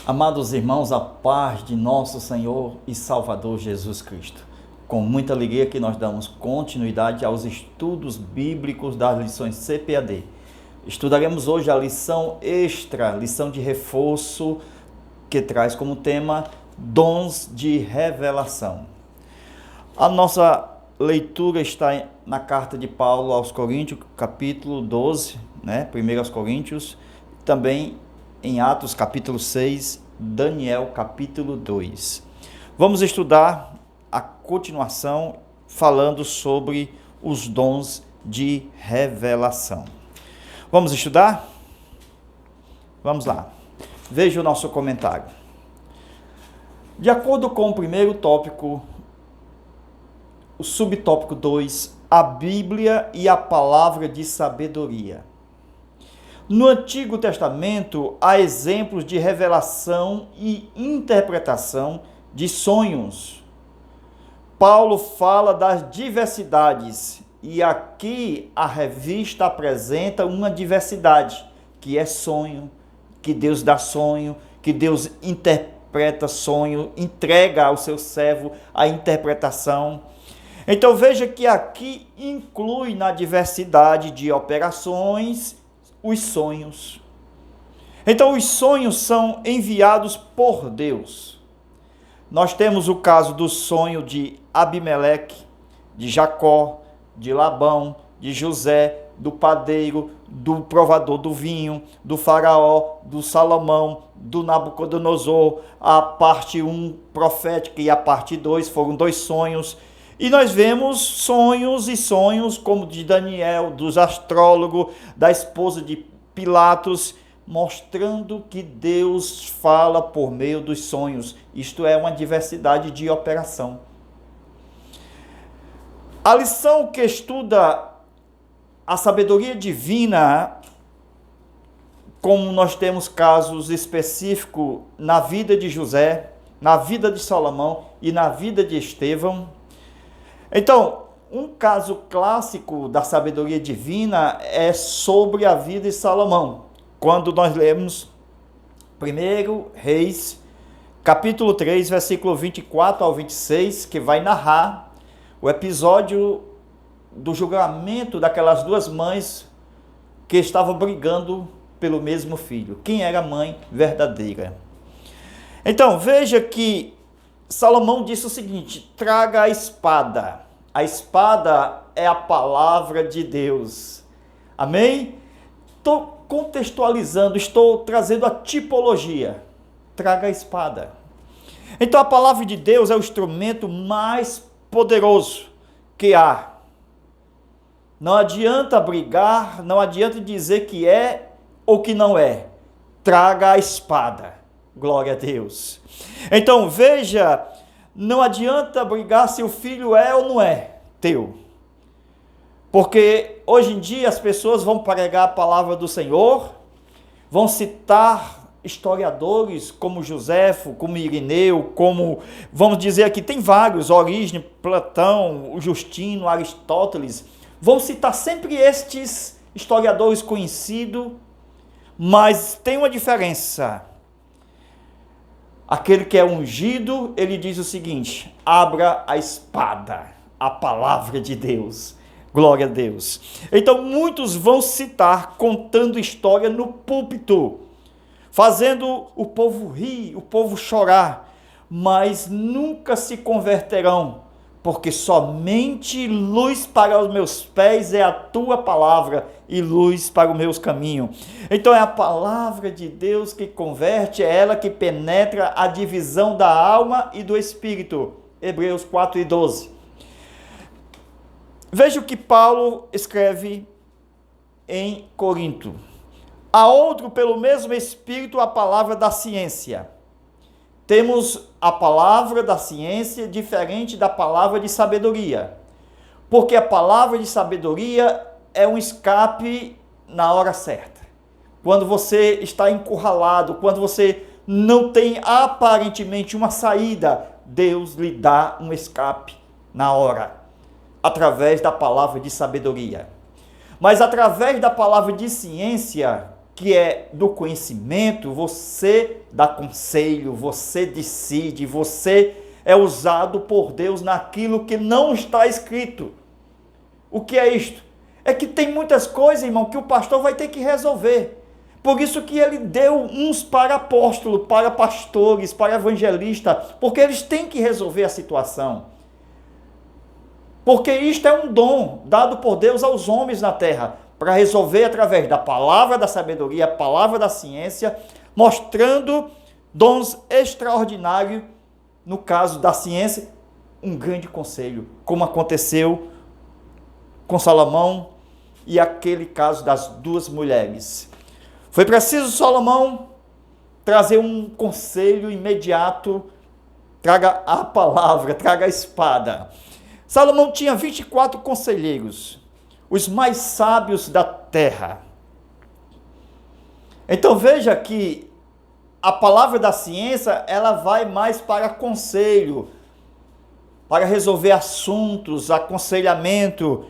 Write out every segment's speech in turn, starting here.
Amados irmãos, a paz de nosso Senhor e Salvador Jesus Cristo. Com muita alegria que nós damos continuidade aos estudos bíblicos das lições CPAD. Estudaremos hoje a lição extra, lição de reforço, que traz como tema dons de revelação. A nossa leitura está na carta de Paulo aos Coríntios, capítulo 12, 1 aos Coríntios, também em Atos, capítulo 6, Daniel, capítulo 2. Vamos estudar a continuação falando sobre os dons de revelação. Vamos estudar? Vamos lá. Veja o nosso comentário. De acordo com o primeiro tópico, o subtópico 2, a Bíblia e a palavra de sabedoria. No Antigo Testamento, há exemplos de revelação e interpretação de sonhos. Paulo fala das diversidades e aqui a revista apresenta uma diversidade, que é sonho, que Deus dá sonho, que Deus interpreta sonho, entrega ao seu servo a interpretação. Então veja que aqui inclui na diversidade de operações os sonhos. Então os sonhos são enviados por Deus. Nós temos o caso do sonho de Abimeleque, de Jacó, de Labão, de José, do padeiro, do provador do vinho, do faraó, do Salomão, do Nabucodonosor. A parte 1 profética e a parte 2 foram 2 sonhos. E nós vemos sonhos e sonhos, como de Daniel, dos astrólogos, da esposa de Pilatos, mostrando que Deus fala por meio dos sonhos. Isto é uma diversidade de operação. A lição que estuda a sabedoria divina, como nós temos casos específicos na vida de José, na vida de Salomão e na vida de Estevão. Então, um caso clássico da sabedoria divina é sobre a vida de Salomão. Quando nós lemos 1 Reis, capítulo 3, versículo 24 ao 26, que vai narrar o episódio do julgamento daquelas 2 mães que estavam brigando pelo mesmo filho. Quem era a mãe verdadeira? Então, veja que Salomão disse o seguinte: traga a espada. A espada é a palavra de Deus. Amém? Estou contextualizando, estou trazendo a tipologia. Traga a espada. Então a palavra de Deus é o instrumento mais poderoso que há. Não adianta brigar, não adianta dizer que é ou que não é. Traga a espada. Glória a Deus. Então veja, não adianta brigar se o filho é ou não é teu. Porque hoje em dia as pessoas vão pregar a palavra do Senhor, vão citar historiadores como Joséfo, como Irineu, como, vamos dizer aqui, tem vários, Orígenes, Platão, Justino, Aristóteles, vão citar sempre estes historiadores conhecidos, mas tem uma diferença. Aquele que é ungido, ele diz o seguinte: abra a espada, a palavra de Deus. Glória a Deus. Então muitos vão citar, contando história no púlpito, fazendo o povo rir, o povo chorar, mas nunca se converterão, porque somente luz para os meus pés é a tua palavra e luz para os meus caminhos. Então é a palavra de Deus que converte, é ela que penetra a divisão da alma e do espírito. Hebreus 4:12. Veja o que Paulo escreve em Corinto. A outro, pelo mesmo Espírito, a palavra da ciência. Temos a palavra da ciência diferente da palavra de sabedoria. Porque a palavra de sabedoria é um escape na hora certa. Quando você está encurralado, quando você não tem aparentemente uma saída, Deus lhe dá um escape na hora, através da palavra de sabedoria. Mas através da palavra de ciência, que é do conhecimento, você dá conselho, você decide, você é usado por Deus naquilo que não está escrito. O que é isto? É que tem muitas coisas, irmão, que o pastor vai ter que resolver. Por isso que ele deu uns para apóstolos, para pastores, para evangelistas, porque eles têm que resolver a situação. Porque isto é um dom dado por Deus aos homens na terra, para resolver através da palavra da sabedoria, a palavra da ciência, mostrando dons extraordinários, no caso da ciência, um grande conselho, como aconteceu com Salomão e aquele caso das duas mulheres. Foi preciso Salomão trazer um conselho imediato, traga a palavra, traga a espada. Salomão tinha 24 conselheiros, os mais sábios da terra. Então veja que a palavra da ciência, ela vai mais para conselho, para resolver assuntos, aconselhamento.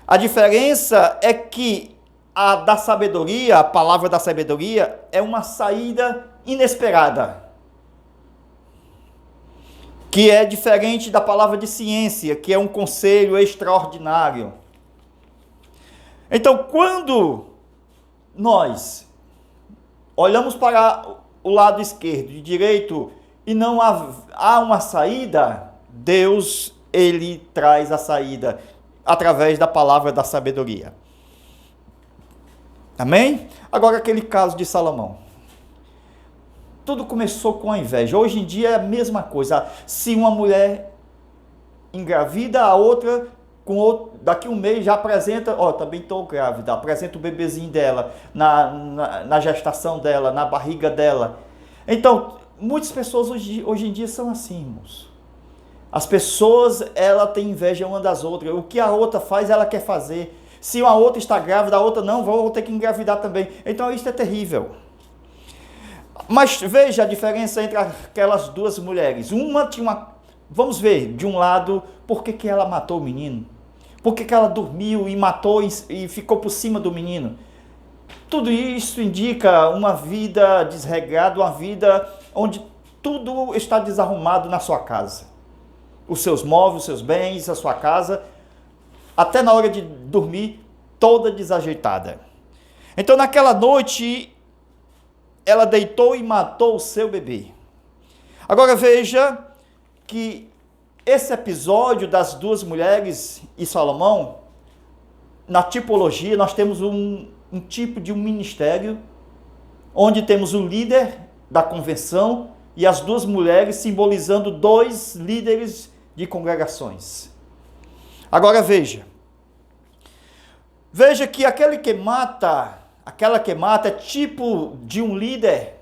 A diferença é que a da sabedoria, a palavra da sabedoria, é uma saída inesperada, que é diferente da palavra de ciência, que é um conselho extraordinário. Então, quando nós olhamos para o lado esquerdo e direito e não há uma saída, Deus, ele traz a saída através da palavra da sabedoria. Amém? Agora aquele caso de Salomão. Tudo começou com a inveja. Hoje em dia é a mesma coisa. Se uma mulher engravida, a outra, daqui um mês já apresenta, também estou grávida, apresenta o bebezinho dela, na gestação dela, na barriga dela. Então, muitas pessoas hoje em dia são assim, irmãos. As pessoas, ela tem inveja uma das outras. O que a outra faz, ela quer fazer. Se uma outra está grávida, a outra não, vou ter que engravidar também. Então isso é terrível. Mas veja a diferença entre aquelas duas mulheres. Uma tinha uma... Vamos ver, de um lado, por que ela matou o menino? Por que ela dormiu e matou e ficou por cima do menino? Tudo isso indica uma vida desregrada, uma vida onde tudo está desarrumado na sua casa. Os seus móveis, os seus bens, a sua casa, até na hora de dormir, toda desajeitada. Então, naquela noite, ela deitou e matou o seu bebê. Agora veja que esse episódio das duas mulheres e Salomão, na tipologia, nós temos um tipo de um ministério, onde temos o líder da convenção e as duas mulheres simbolizando dois líderes de congregações. Agora veja que aquela que mata é tipo de um líder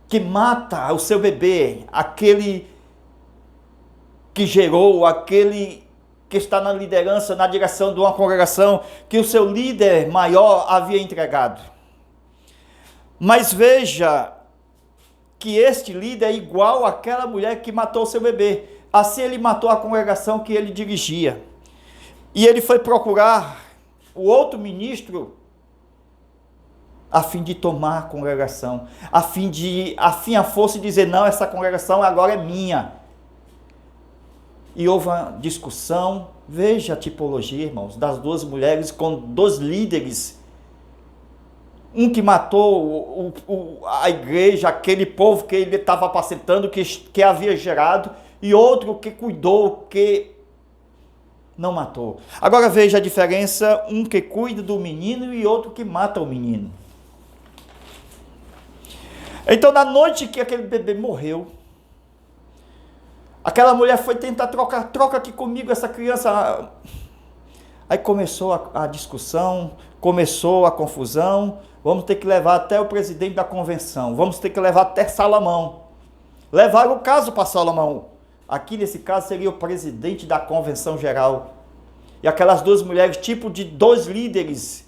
que mata o seu bebê, aquele que gerou, aquele que está na liderança, na direção de uma congregação que o seu líder maior havia entregado. Mas veja que este líder é igual àquela mulher que matou o seu bebê. Assim ele matou a congregação que ele dirigia. E ele foi procurar o outro ministro a fim de tomar a congregação, a fim a força dizer, não, essa congregação agora é minha. E houve uma discussão, veja a tipologia, irmãos, das duas mulheres com dois líderes. Um que matou a igreja, aquele povo que ele estava apacentando, que havia gerado, e outro que cuidou, que não matou. Agora veja a diferença, um que cuida do menino e outro que mata o menino. Então, na noite que aquele bebê morreu, aquela mulher foi tentar troca aqui comigo essa criança. Aí começou a discussão, começou a confusão. Vamos ter que levar até o presidente da convenção, vamos ter que levar até Salomão. Levaram o caso para Salomão. Aqui nesse caso seria o presidente da convenção geral. E aquelas duas mulheres, tipo de dois líderes.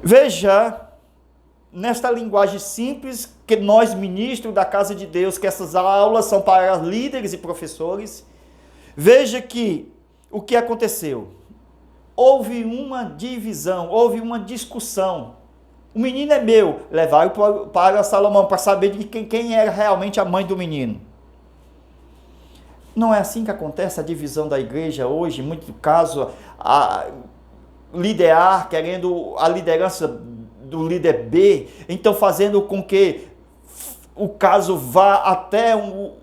Veja, nesta linguagem simples, que nós ministros da casa de Deus, que essas aulas são para líderes e professores. Veja que o que aconteceu. houve uma divisão, houve uma discussão. O menino é meu. Levaram para Salomão para saber de quem era realmente a mãe do menino. Não é assim que acontece a divisão da igreja hoje, em muito caso, liderar, querendo a liderança do líder B, então fazendo com que o caso vá até o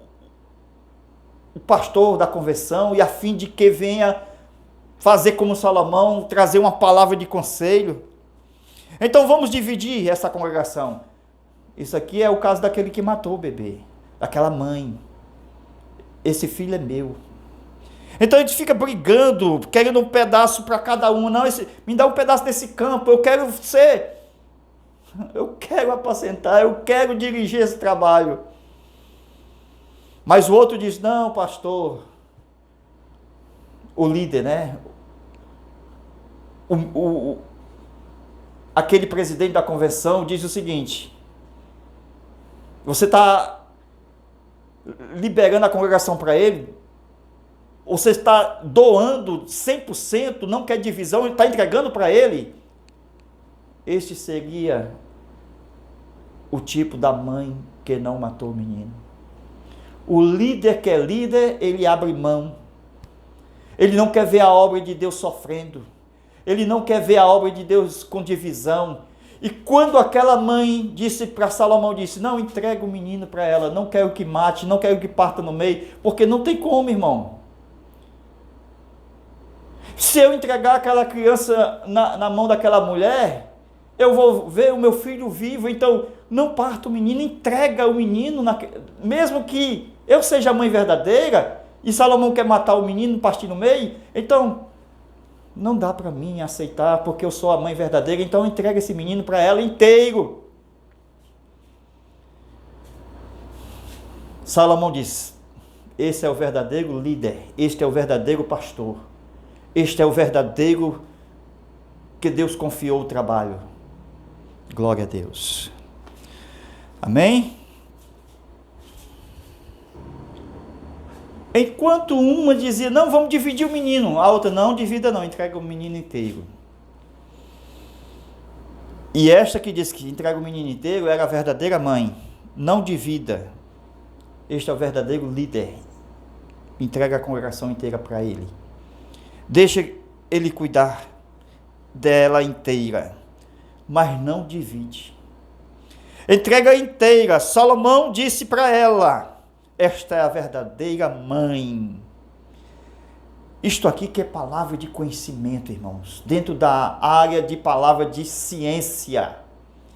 pastor da convenção e a fim de que venha fazer como Salomão, trazer uma palavra de conselho. Então vamos dividir essa congregação. Isso aqui é o caso daquele que matou o bebê, daquela mãe. Esse filho é meu. Então a gente fica brigando, querendo um pedaço para cada um. Não, me dá um pedaço desse campo, eu quero apacentar, eu quero dirigir esse trabalho. Mas o outro diz, não, pastor, o líder, né? Aquele presidente da convenção diz o seguinte: você está liberando a congregação para ele, você está doando 100%, não quer divisão, está entregando para ele. Este seria o tipo da mãe que não matou o menino. O líder que é líder, ele abre mão. Ele não quer ver a obra de Deus sofrendo. Ele não quer ver a obra de Deus com divisão. E quando aquela mãe disse para Salomão, disse, não, entrega o menino para ela, não quero que mate, não quero que parta no meio, porque não tem como, irmão. Se eu entregar aquela criança na mão daquela mulher, eu vou ver o meu filho vivo, então não parta o menino, entrega o menino, mesmo que eu seja a mãe verdadeira, e Salomão quer matar o menino, partir no meio, então não dá para mim aceitar, porque eu sou a mãe verdadeira, então entrega esse menino para ela inteiro. Salomão diz, esse é o verdadeiro líder, este é o verdadeiro pastor, este é o verdadeiro que Deus confiou o trabalho. Glória a Deus. Amém? Enquanto uma dizia, não, vamos dividir o menino, a outra, não, divida não, entrega o menino inteiro. E esta que disse que entrega o menino inteiro era a verdadeira mãe, não divida. Este é o verdadeiro líder, entrega a congregação inteira para ele. Deixa ele cuidar dela inteira, mas não divide. Entrega inteira. Salomão disse para ela, esta é a verdadeira mãe. Isto aqui que é palavra de conhecimento, irmãos, dentro da área de palavra de ciência.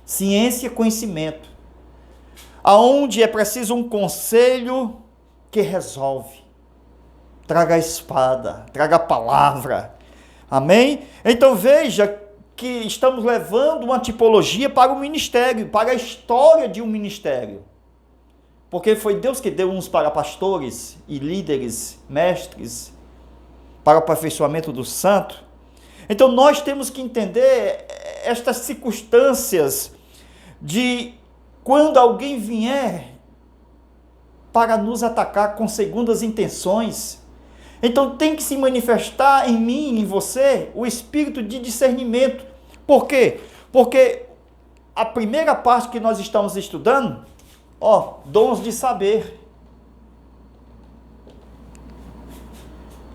Ciência e conhecimento. Aonde é preciso um conselho que resolve. Traga a espada, traga a palavra. Amém? Então veja que estamos levando uma tipologia para o ministério, para a história de um ministério. Porque foi Deus que deu uns para pastores e líderes, mestres, para o aperfeiçoamento do santo. Então nós temos que entender estas circunstâncias de quando alguém vier para nos atacar com segundas intenções. Então tem que se manifestar em mim, em você, o espírito de discernimento. Por quê? Porque a primeira parte que nós estamos estudando, dons de saber.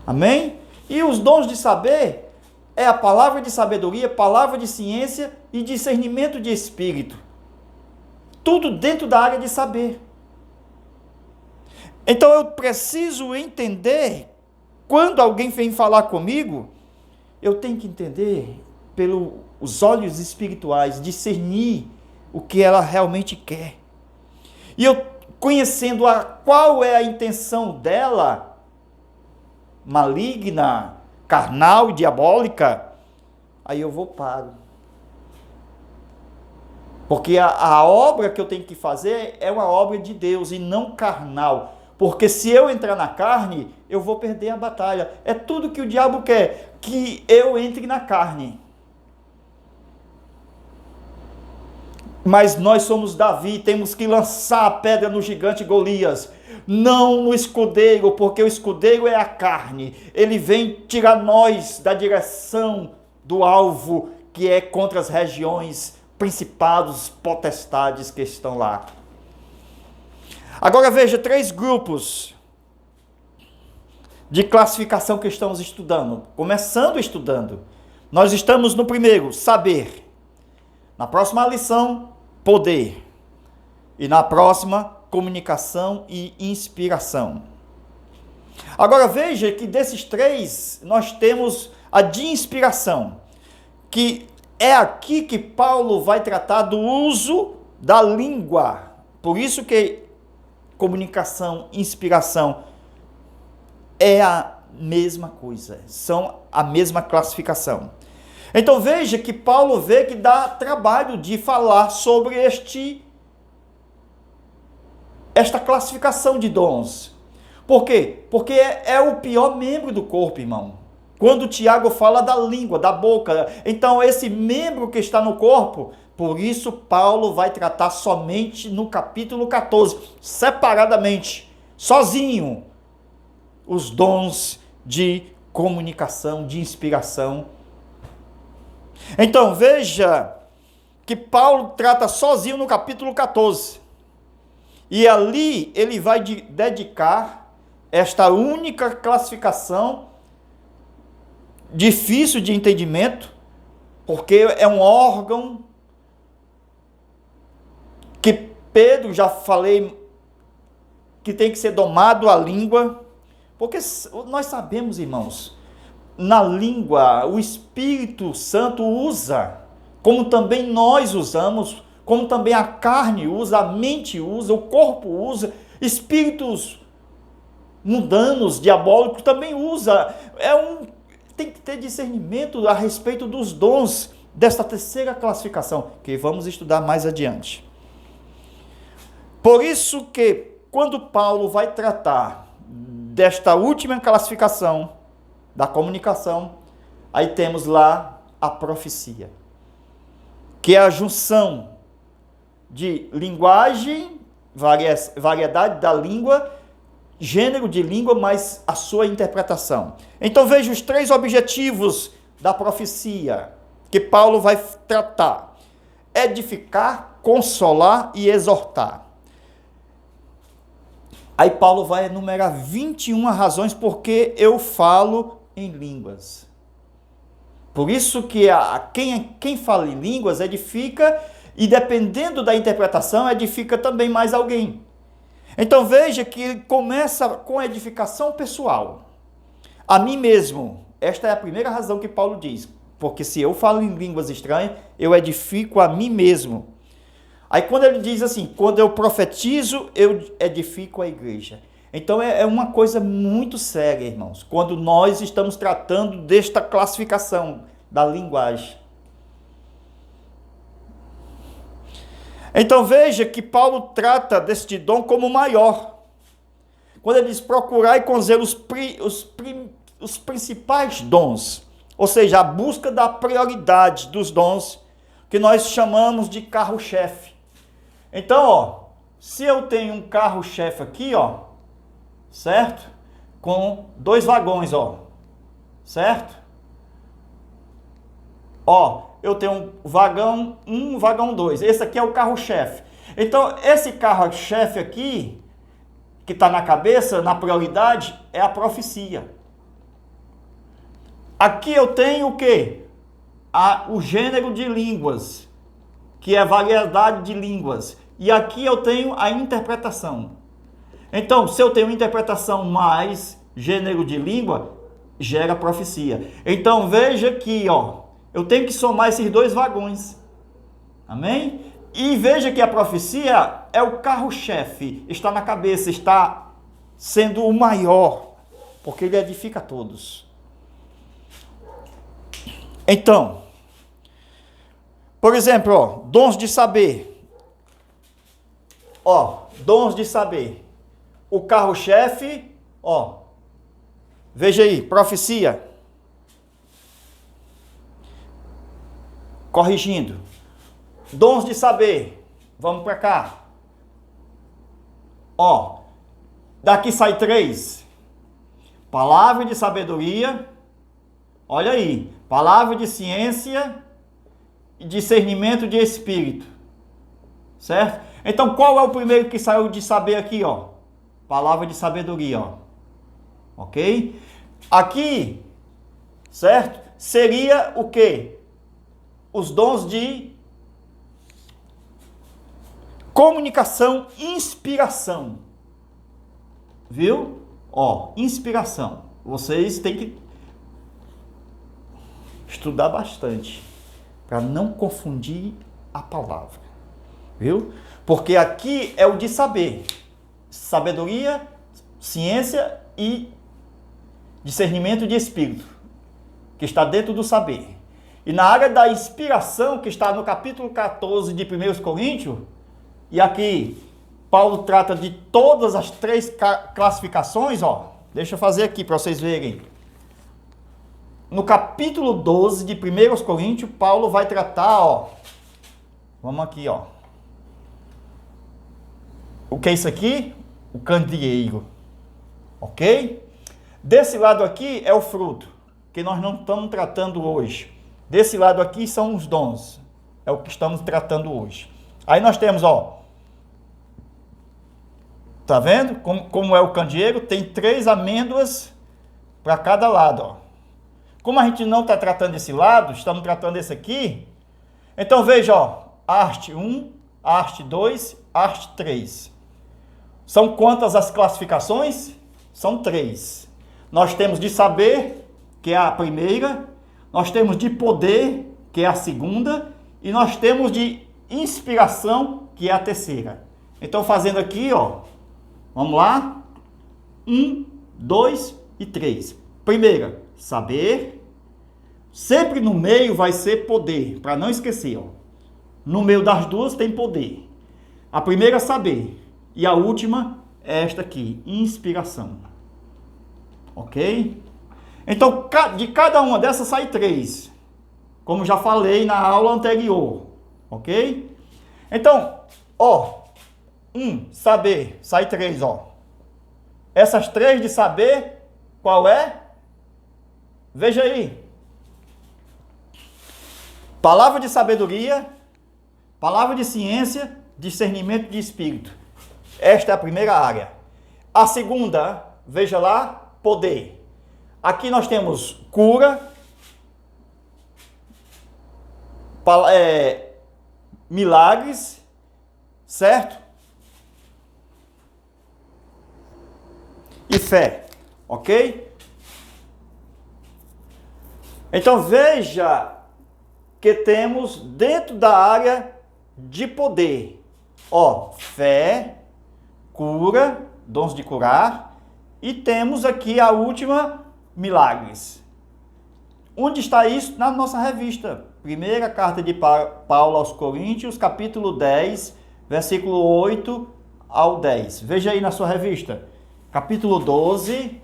Amém? E os dons de saber é a palavra de sabedoria, palavra de ciência e discernimento de espírito. Tudo dentro da área de saber. Então eu preciso entender, quando alguém vem falar comigo, eu tenho que entender pelos olhos espirituais, discernir o que ela realmente quer. E eu, conhecendo qual é a intenção dela, maligna, carnal, diabólica, aí eu vou paro. Porque a obra que eu tenho que fazer é uma obra de Deus e não carnal. Porque se eu entrar na carne, eu vou perder a batalha. É tudo que o diabo quer, que eu entre na carne. Mas nós somos Davi, temos que lançar a pedra no gigante Golias. não no escudeiro, porque o escudeiro é a carne. Ele vem tirar nós da direção do alvo, que é contra as regiões, principados, potestades que estão lá. Agora veja 3 grupos de classificação que estamos estudando. Começando estudando. Nós estamos no primeiro, saber. Na próxima lição, poder. E na próxima, comunicação e inspiração. Agora veja que desses 3, nós temos a de inspiração, que é aqui que Paulo vai tratar do uso da língua. Por isso que comunicação, inspiração é a mesma coisa, são a mesma classificação. Então veja que Paulo vê que dá trabalho de falar sobre esta classificação de dons. Por quê? Porque é o pior membro do corpo, irmão. Quando Tiago fala da língua, da boca, então esse membro que está no corpo, por isso Paulo vai tratar somente no capítulo 14, separadamente, sozinho, os dons de comunicação, de inspiração. Então veja que Paulo trata sozinho no capítulo 14. E ali ele vai dedicar esta única classificação, difícil de entendimento, porque é um órgão que Pedro, já falei, que tem que ser domado a língua, porque nós sabemos, irmãos, na língua o Espírito Santo usa, como também nós usamos, como também a carne usa, a mente usa, o corpo usa, espíritos mundanos, diabólicos também usa. Tem que ter discernimento a respeito dos dons desta terceira classificação, que vamos estudar mais adiante. Por isso que, quando Paulo vai tratar desta última classificação da comunicação, aí temos lá a profecia, que é a junção de linguagem, variedade da língua, gênero de língua, mas a sua interpretação. Então veja os 3 objetivos da profecia que Paulo vai tratar: edificar, consolar e exortar. Aí Paulo vai enumerar 21 razões porque eu falo em línguas. Por isso que quem fala em línguas edifica, e dependendo da interpretação, edifica também mais alguém. Então veja que ele começa com a edificação pessoal. A mim mesmo. Esta é a primeira razão que Paulo diz. Porque se eu falo em línguas estranhas, eu edifico a mim mesmo. Aí quando ele diz assim, quando eu profetizo, eu edifico a igreja. Então é uma coisa muito séria, irmãos, quando nós estamos tratando desta classificação da linguagem. Então veja que Paulo trata deste dom como maior. Quando ele diz procurar e com zelo os principais dons, ou seja, a busca da prioridade dos dons, que nós chamamos de carro-chefe. Então, se eu tenho um carro-chefe aqui, certo? Com 2 vagões, certo? Eu tenho um vagão 1, vagão 2. Esse aqui é o carro-chefe. Então, esse carro-chefe aqui, que está na cabeça, na prioridade, é a profecia. Aqui eu tenho o quê? O gênero de línguas, que é variedade de línguas. E aqui eu tenho a interpretação. Então, se eu tenho interpretação mais gênero de língua, gera profecia. Então, veja aqui, eu tenho que somar esses 2 vagões. Amém? E veja que a profecia é o carro-chefe, está na cabeça, está sendo o maior, porque ele edifica todos. Então, por exemplo, dons de saber. Dons de saber. O carro-chefe, veja aí, profecia. Corrigindo. Dons de saber. Vamos para cá. Daqui sai 3. Palavra de sabedoria, olha aí, palavra de ciência e discernimento de espírito, certo? Então, qual é o primeiro que saiu de saber aqui, ó? Palavra de sabedoria, ó. Ok? Aqui, certo? Seria o quê? Os dons de comunicação, inspiração. Viu? Ó, inspiração. Vocês têm que estudar bastante para não confundir a palavra. Viu? Porque aqui é o de saber. Sabedoria, ciência e discernimento de espírito, que está dentro do saber. E na área da inspiração, que está no capítulo 14 de 1 Coríntios, e aqui Paulo trata de todas as 3 classificações, ó. Deixa eu fazer aqui para vocês verem. No capítulo 12 de 1 Coríntios, Paulo vai tratar, ó. Vamos aqui, ó. O que é isso aqui? O candeeiro. Ok? Desse lado aqui é o fruto, que nós não estamos tratando hoje. Desse lado aqui são os dons. É o que estamos tratando hoje. Aí nós temos, ó. Tá vendo? Como é o candeeiro? Tem 3 amêndoas para cada lado, ó. Como a gente não está tratando esse lado, estamos tratando esse aqui. Então veja, ó. Haste 1, haste 2, haste 3. São quantas as classificações? São 3. Nós temos de saber, que é a primeira. Nós temos de poder, que é a segunda. E nós temos de inspiração, que é a terceira. Então, fazendo aqui, ó. Vamos lá? 1, 2 e 3. Primeira, saber. Sempre no meio vai ser poder, para não esquecer, ó. No meio das duas tem poder. A primeira, saber. E a última é esta aqui, inspiração. Ok? Então, de cada uma dessas sai 3. Como já falei na aula anterior. Ok? Então, ó. 1, saber. Sai 3, ó. Essas 3 de saber, qual é? Veja aí. Palavra de sabedoria, palavra de ciência, discernimento de espírito. Esta é a primeira área. A segunda, veja lá, poder. Aqui nós temos cura, milagres, certo? E fé, ok? Então veja que temos dentro da área de poder, ó, fé, cura, dons de curar, e temos aqui a última, milagres. Onde está isso? Na nossa revista. Primeira carta de Paulo aos Coríntios, capítulo 10, versículo 8 ao 10. Veja aí na sua revista. Capítulo 12,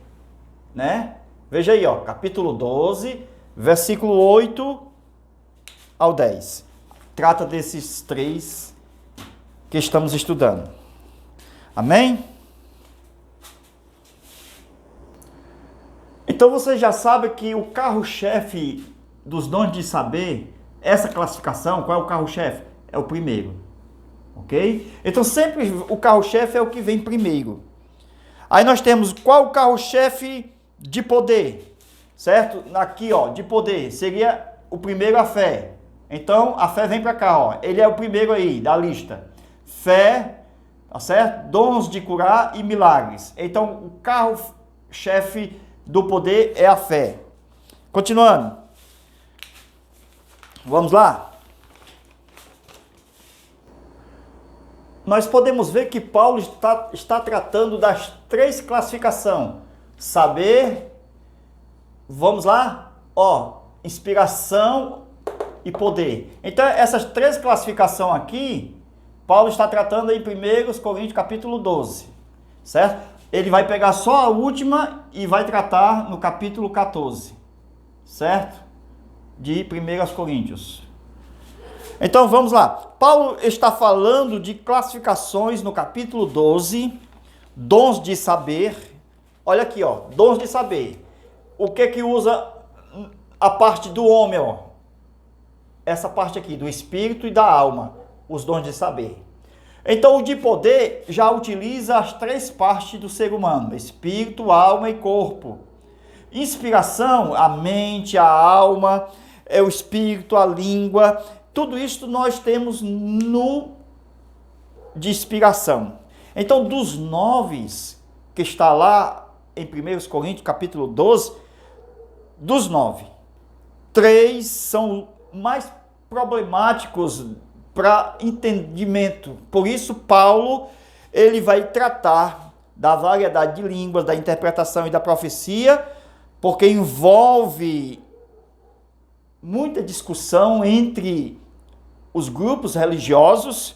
né? Veja aí, ó, capítulo 12, versículo 8 ao 10. Trata desses 3 que estamos estudando. Amém? Então você já sabe que o carro-chefe dos dons de saber, essa classificação, qual é o carro-chefe? É o primeiro. Ok? Então sempre o carro-chefe é o que vem primeiro. Aí nós temos qual o carro-chefe de poder, certo? Aqui, ó, de poder, seria o primeiro a fé. Então, a fé vem para cá, ó. Ele é o primeiro aí, da lista. Fé, tá certo? Dons de curar e milagres. Então, o carro-chefe do poder é a fé. Continuando. Vamos lá? Nós podemos ver que Paulo está tratando das 3 classificações. Saber, vamos lá? Ó, inspiração e poder. Então, essas 3 classificações aqui, Paulo está tratando em 1 Coríntios capítulo 12, certo? Ele vai pegar só a última e vai tratar no capítulo 14, certo? De 1 Coríntios. Então, vamos lá. Paulo está falando de classificações no capítulo 12, dons de saber. Olha aqui, ó, dons de saber. O que usa a parte do homem, ó? Essa parte aqui, do espírito e da alma, os dons de saber. Então, o de poder já utiliza as três partes do ser humano: espírito, alma e corpo. Inspiração, a mente, a alma, o espírito, a língua. Tudo isso nós temos no de inspiração. Então, dos 9 que está lá em 1 Coríntios, capítulo 12, dos 9, 3 são mais problemáticos para entendimento. Por isso, Paulo, ele vai tratar da variedade de línguas, da interpretação e da profecia, porque envolve muita discussão entre os grupos religiosos,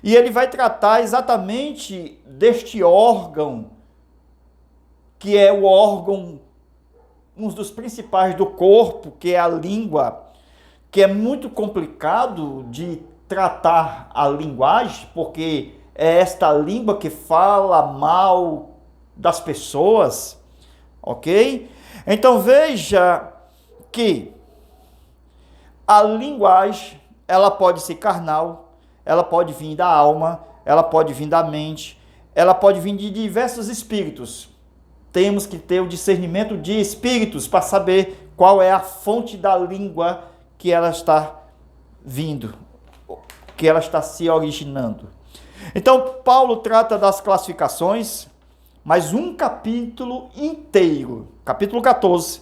e ele vai tratar exatamente deste órgão, que é o órgão, um dos principais do corpo, que é a língua, que é muito complicado de tratar a linguagem, porque é esta língua que fala mal das pessoas, ok? Então veja que a linguagem, ela pode ser carnal, ela pode vir da alma, ela pode vir da mente, ela pode vir de diversos espíritos. Temos que ter o discernimento de espíritos para saber qual é a fonte da língua que ela está vindo, que ela está se originando. Então, Paulo trata das classificações, mas um capítulo inteiro, capítulo 14,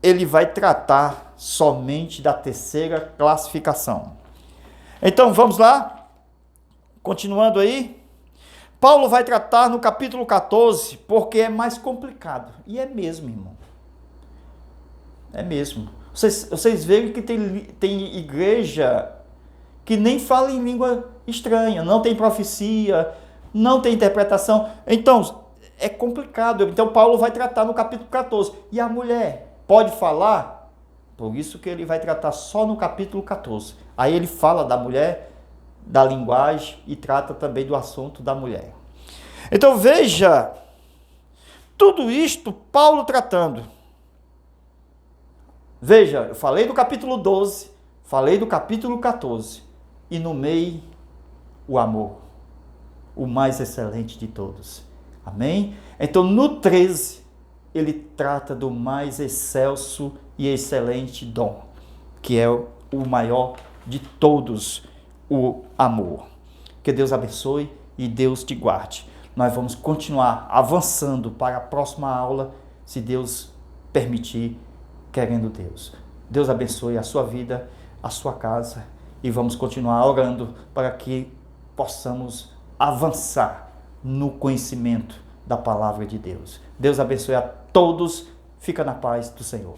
ele vai tratar somente da terceira classificação. Então, vamos lá? Continuando aí. Paulo vai tratar no capítulo 14, porque é mais complicado. E é mesmo, irmão. É mesmo. Vocês veem que tem igreja que nem fala em língua estranha, não tem profecia, não tem interpretação. Então, é complicado. Então, Paulo vai tratar no capítulo 14. E a mulher pode falar? Por isso que ele vai tratar só no capítulo 14. Aí ele fala da mulher, da linguagem e trata também do assunto da mulher. Então, veja, tudo isto Paulo tratando. Veja, eu falei do capítulo 12, falei do capítulo 14, e no meio, o amor, o mais excelente de todos. Amém? Então, no 13, ele trata do mais excelso e excelente dom, que é o maior de todos, o amor. Que Deus abençoe e Deus te guarde. Nós vamos continuar avançando para a próxima aula, se Deus permitir, querendo Deus. Deus abençoe a sua vida, a sua casa, e vamos continuar orando para que possamos avançar no conhecimento da palavra de Deus. Deus abençoe a todos. Fica na paz do Senhor.